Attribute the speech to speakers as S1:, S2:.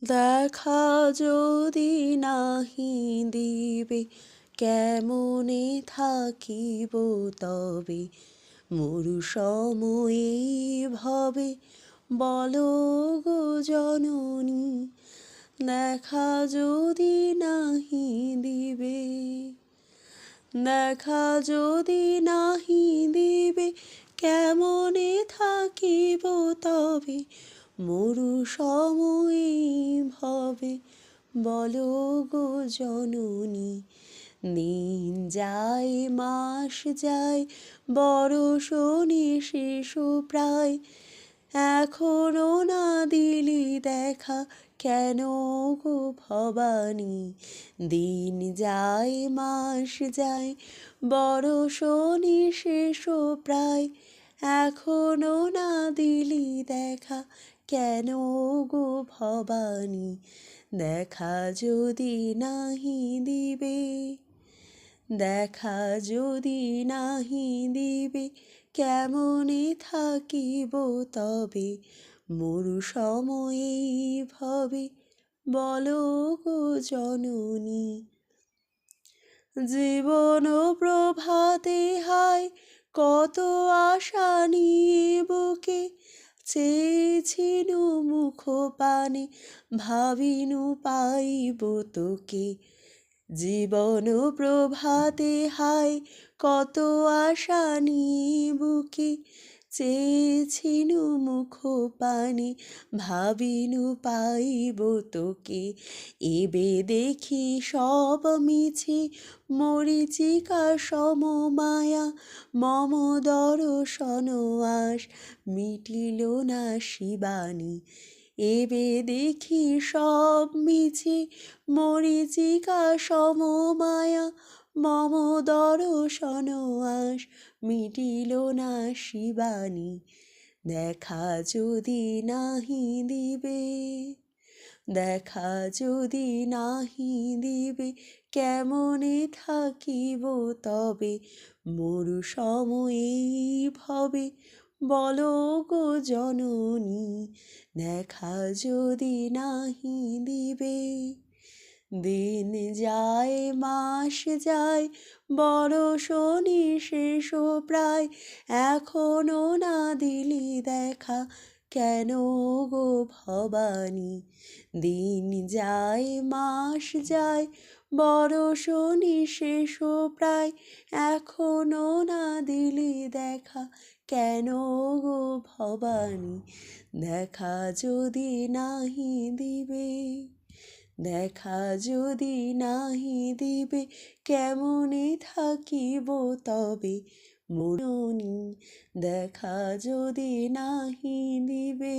S1: দেখা যদি নাহি দিবে কেমনে থাকিব তবে মরু সময়ে ভবে বলো গো জননী দেখা যদি নাহি দিবে দেখা যদি নাহি দিবে কেমনে থাকিব তবে মরু সময়ে ভবে বলো গো জননী দিন যায় মাস যায় বরষ নিশেষু প্রায় এখনো না দিলি দেখা কেন গো ভবানী দিন যায় মাস যায় বরষ নিশেষু প্রায় এখনো না দিলি দেখা কেন গো ভবানী দেখা যদি নাহি দিবে দেখা যদি নাহি দিবে কেমনে থাকিব তবে মরু সময়ে ভবে বলো গো জননী জীবন প্রভাতে হায় কত আশা নিয়ে বুকে চেয়েছিনু মুখ পানে ভাবিনু পাইব তোকে জীবন প্রভাতে হায় কত আশা নিয়ে বুকে চেয়েছিনু মুখ পানে ভাবিনু পাইব তোকে এবে দেখি সব মিছে মরিচিকা সমমায়া মম দর্শন আশ মিটিল না শিবানী এবে দেখি সব মিছে মরিচিকা সমমায়া মম দর্শন আশ মিটিল না শিবানী দেখা যদি নাহি দিবে দেখা যদি নাহি দিবে কেমনে থাকিব তবে মরু সময়ে ভবে বলো গো জননী দেখা যদি নাহি দিবে দিন যায় মাস যায় বরষ নিশেষু প্রায় এখনো না দিলি দেখা কেন গো ভবানী দিন যায় মাস যায় বরষ নিশেষু প্রায় এখনো না দিলি দেখা কেন গো ভবানী দেখা যদি নাহি দিবে দেখা যদি নাহি দিবে কেমনে থাকিব তবে মরুনি দেখা যদি নাহি দিবে।